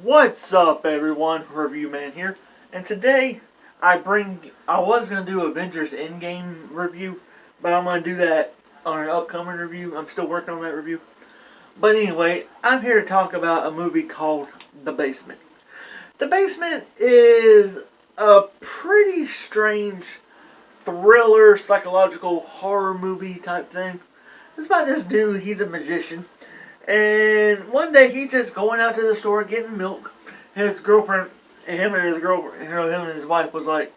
What's up, everyone? Review Man here, and today I was gonna do Avengers Endgame review, but I'm gonna do that on an upcoming review. I'm still working on that review, but anyway, I'm here to talk about a movie called The Basement. The Basement is a pretty strange thriller, psychological horror movie type thing. It's about this dude. He's a magician. And one day he's just going out to the store getting milk. His girlfriend, him and his girlfriend, him and his wife was like,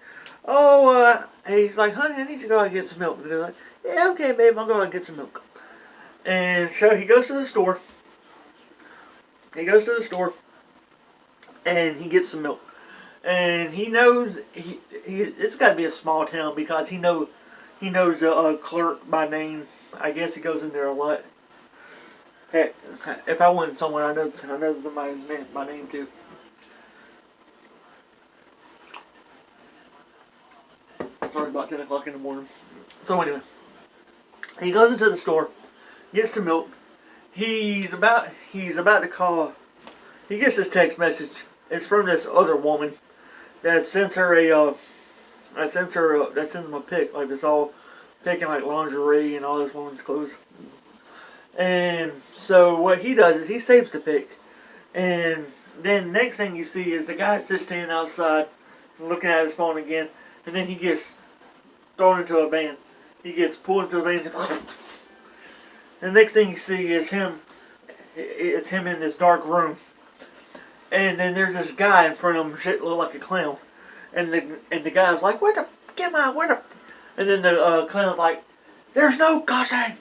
he's like, honey, I need you to go out and get some milk. And they're like, yeah, okay, babe, I'll go out and get some milk. And so he goes to the store. He goes to the store, and he gets some milk. And he knows it's got to be a small town because he knows the clerk by name. I guess he goes in there a lot. Heck, if I went somewhere, I know somebody's name, my name too. Sorry, about 10 o'clock in the morning. So anyway, he goes into the store, gets the milk. He's about to call. He gets this text message. It's from this other woman that sends her that sends him a pic, like it's all picking like lingerie and all this woman's clothes. And so what he does is he saves the pic, and then next thing you see is the guy's just standing outside looking at his phone again, and then he gets thrown into a van. He gets pulled into a van, and the next thing you see is him. It's him in this dark room, and then there's this guy in front of him, shit look like a clown, and the guy's like, where the, and then the clown's like, there's no cussing,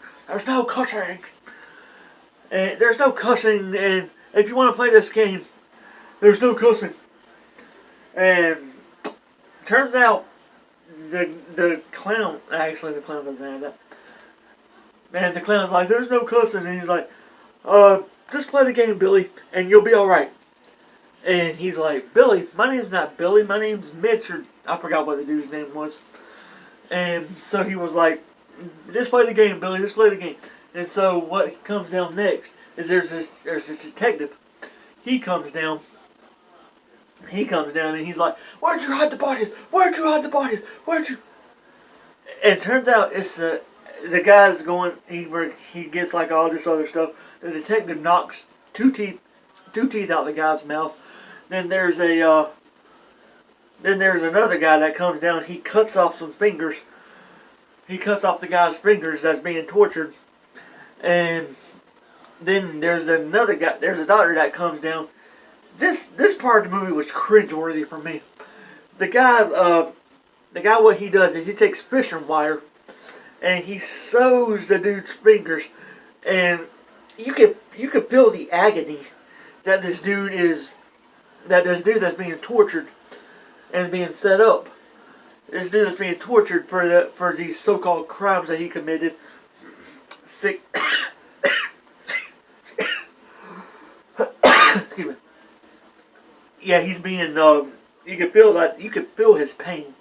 and there's no cussing, and if you want to play this game, there's no cussing. And turns out the clown doesn't have that. And the clown's like, there's no cussing, and he's like, just play the game, Billy, and you'll be alright. And he's like, Billy? My name's not Billy, my name's Mitch, or I forgot what the dude's name was. And so he was like, just play the game, Billy, just play the game. And so what comes down next is there's this detective. He comes down and he's like, where'd you hide the bodies? Where'd you? And it turns out it's the guy's going, he gets like all this other stuff. The detective knocks two teeth out the guy's mouth. Then there's another guy that comes down. He cuts off some fingers. He cuts off the guy's fingers that's being tortured. And then there's another guy. There's a doctor that comes down. This part of the movie was cringeworthy for me. The guy, what he does is he takes fishing wire and he sews the dude's fingers, and you can feel the agony that this dude that's being tortured and being set up. This dude that's being tortured for these so-called crimes that he committed. Excuse me. Yeah, he's being. You can feel his pain,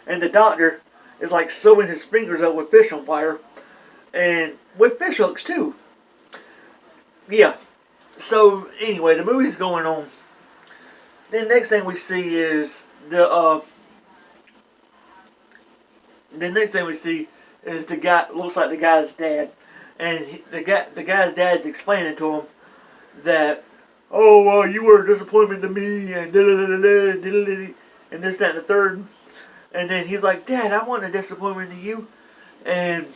and the doctor is like sewing his fingers up with fishing wire, and with fish hooks too. Yeah. So anyway, the movie's going on. Then next thing we see is the guy. Looks like the guy's dad, and the guy's dad's explaining to him that, oh, you were a disappointment to me, and and this, that, and the third. And then he's like, Dad, I wasn't a disappointment to you. And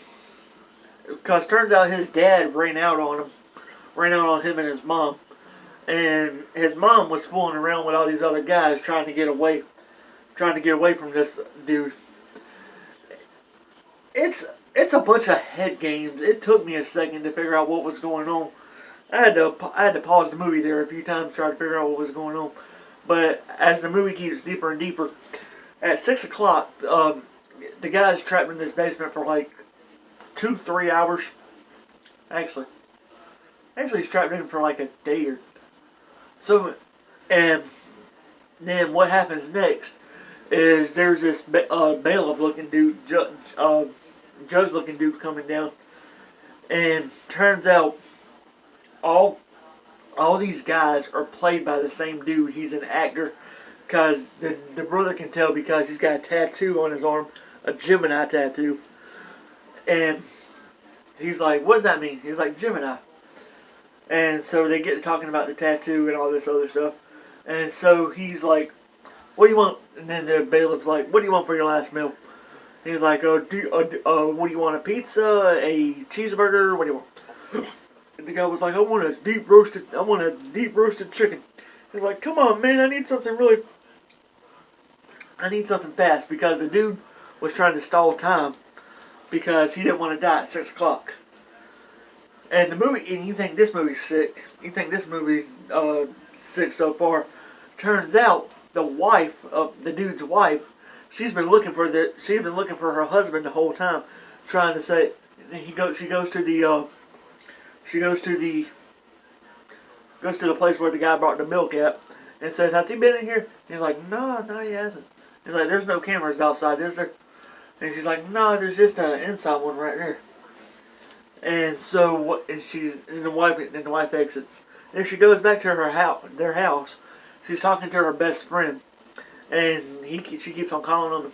because turns out his dad ran out on him and his mom. And his mom was fooling around with all these other guys trying to get away from this dude. It's a bunch of head games. It took me a second to figure out what was going on. I had to pause the movie there a few times to try to figure out what was going on. But as the movie keeps deeper and deeper, at 6 o'clock, the guy's trapped in this basement for like 2-3 hours. Actually, he's trapped in for like a day or so. And then what happens next is there's this bailiff looking dude, judge looking dude coming down, and turns out all all these guys are played by the same dude. He's an actor, because the brother can tell because he's got a tattoo on his arm, a Gemini tattoo. And he's like, what does that mean? He's like, Gemini. And so they get to talking about the tattoo and all this other stuff. And so he's like, what do you want? And then the bailiff's like, what do you want for your last meal? He's like, what do you want, a pizza, a cheeseburger, what do you want? And the guy was like, I want a deep roasted chicken. He's like, come on, man, I need something fast, because the dude was trying to stall time because he didn't want to die at 6 o'clock. And the movie, and you think this movie's sick. You think this movie's sick so far. Turns out the wife of the dude's wife, she's been looking for her husband the whole time, trying to say. She goes to the place where the guy brought the milk at, and says, "Has he been in here?" And he's like, "No, he hasn't." He's like, "There's no cameras outside, is there?" And she's like, "No, there's just an inside one right there." And so, the wife exits. And she goes back to their house. She's talking to her best friend, and she keeps on calling him.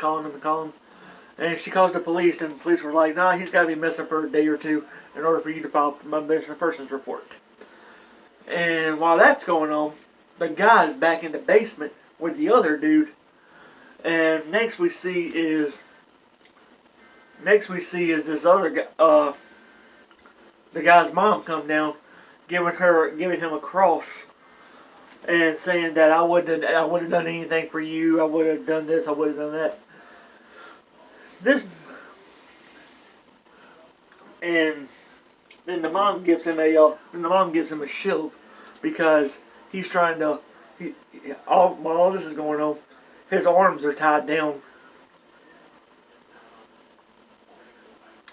And she calls the police, and the police were like, "Nah, he's got to be missing for a day or two in order for you to file my missing persons report." And while that's going on, the guy's back in the basement with the other dude. And next we see is this other guy. The guy's mom come down, giving him a cross, and saying that I would have done anything for you. I would have done this. I would have done that. And then the mom gives him a shield, because he's trying to. While all this is going on, his arms are tied down.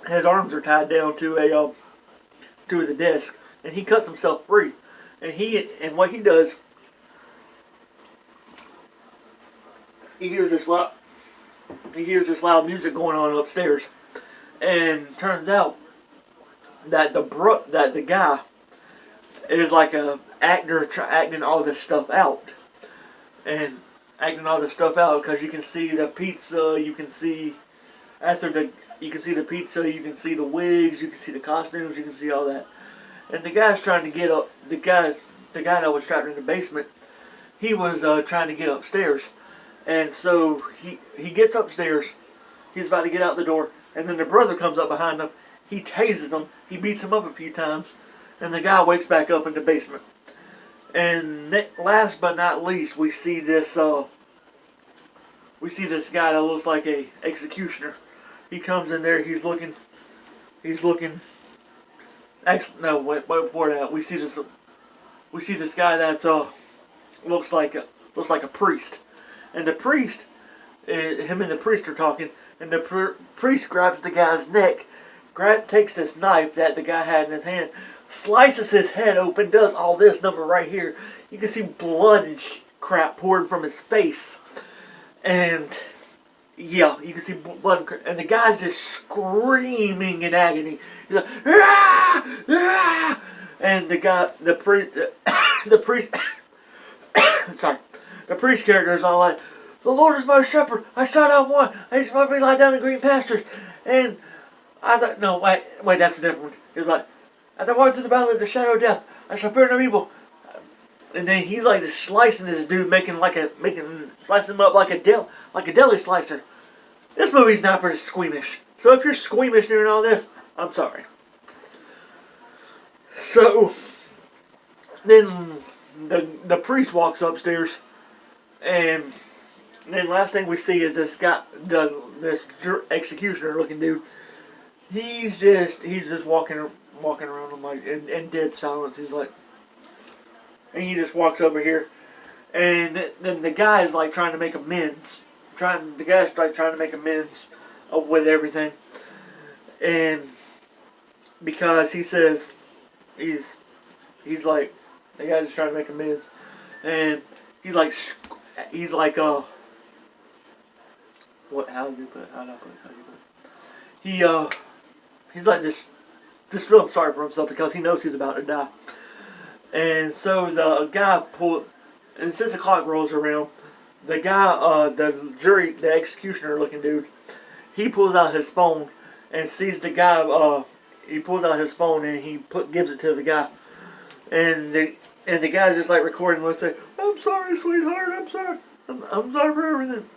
His arms are tied down to the desk, and he cuts himself free. And what he does, he hears this loud music going on upstairs, and turns out that the guy is like a actor acting all this stuff out, because you can see the pizza, you can see the pizza, you can see the wigs, you can see the costumes, you can see all that. And the guy's trying to get up. The guy that was trapped in the basement, he was trying to get upstairs, and so he gets upstairs. He's about to get out the door, and then the brother comes up behind him. He tases him. He beats him up a few times, and the guy wakes back up in the basement. And last but not least, we see this guy that looks like a executioner. He comes in there. He's looking. Actually, no, wait, before that, we see this guy that's looks like a priest, and the priest, him and the priest are talking, and the priest grabs the guy's neck, takes this knife that the guy had in his hand, slices his head open, does all this number right here. You can see blood and crap pouring from his face, and yeah, you can see blood, and the guy's just screaming in agony. He's like, "Ah! Ah!" And the priest, sorry, the priest character is all like, "The Lord is my shepherd. I shall not want. I just want to lie down in green pastures." And I thought, no, wait, that's a different one. He's like, "As I walk through the valley of the shadow of death, I shall fear no evil." And then he's like just slicing this dude, slicing him up like a deli slicer. This movie's not for the squeamish. So if you're squeamish during all this, I'm sorry. So then the priest walks upstairs, and then last thing we see is this guy, this executioner looking dude. He's just walking around him like in dead silence. He's like. And he just walks over here, and then the guy is like trying to make amends. The guy's like trying to make amends with everything, and because he says he's like the guy's just trying to make amends, and he's like what? How do you put it? He's like just feeling sorry for himself because he knows he's about to die. And so the guy pulled, and since the clock rolls around, the guy, the executioner looking dude, he pulls out his phone and sees the guy. He pulls out his phone and he gives it to the guy, and the guy's just like recording with it. I'm sorry, sweetheart. I'm sorry. I'm sorry for everything.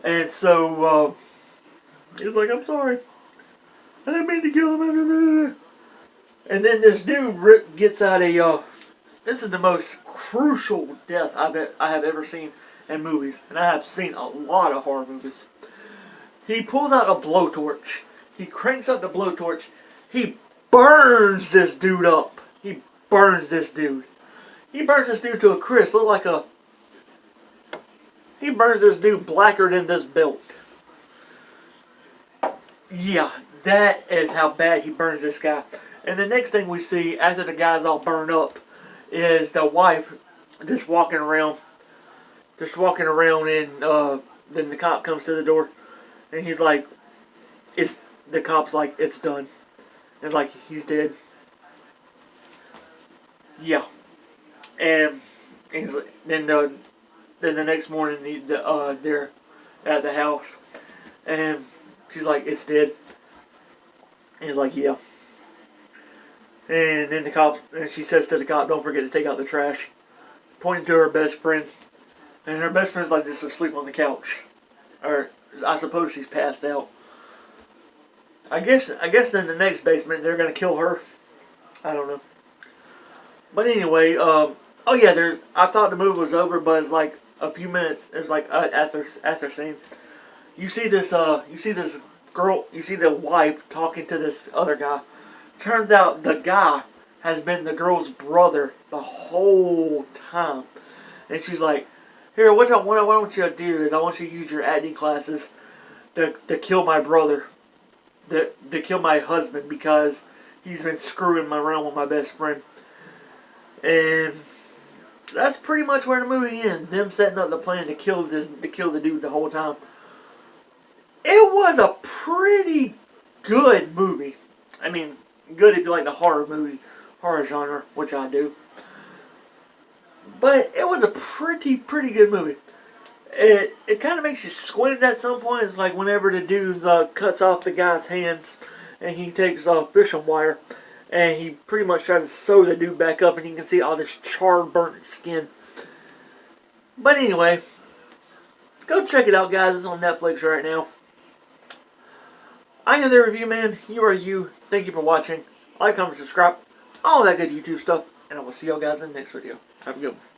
And so he's like, I'm sorry. I didn't mean to kill him. And then this dude gets out a. This is the most crucial death I have ever seen in movies, and I have seen a lot of horror movies. He pulls out a blowtorch. He cranks up the blowtorch. He burns this dude up. He burns this dude. He burns this dude to a crisp. He burns this dude blacker than this belt. Yeah, that is how bad he burns this guy. And the next thing we see after the guy's all burned up is the wife just walking around, and then the cop comes to the door, and he's like, the cop's like, it's done. And like, he's dead. Yeah. And he's like, then the next morning they're at the house, and she's like, it's dead. And he's like, yeah. And then she says to the cop, don't forget to take out the trash, pointing to her best friend. And her best friend's like just asleep on the couch. Or I suppose she's passed out. I guess in the next basement they're gonna kill her. I don't know. But anyway, oh yeah, I thought the movie was over, but it's like a few minutes. It's like after scene, you see this girl, you see the wife talking to this other guy. Turns out the guy has been the girl's brother the whole time, and she's like, "Here, what I want you to do is I want you to use your acting classes to kill my brother, to kill my husband because he's been screwing around with my best friend." And that's pretty much where the movie ends. Them setting up the plan to kill the dude the whole time. It was a pretty good movie. I mean, good if you like the horror genre, which I do. But it was a pretty good movie. It kind of makes you squint at some point. It's like whenever the dude cuts off the guy's hands and he takes off fishing wire and he pretty much tries to sew the dude back up and you can see all this charred, burnt skin. But anyway, go check it out, guys. It's on Netflix right now. I am the Review Man. You are you. Thank you for watching. Like, comment, subscribe. All that good YouTube stuff. And I will see y'all guys in the next video. Have a good one.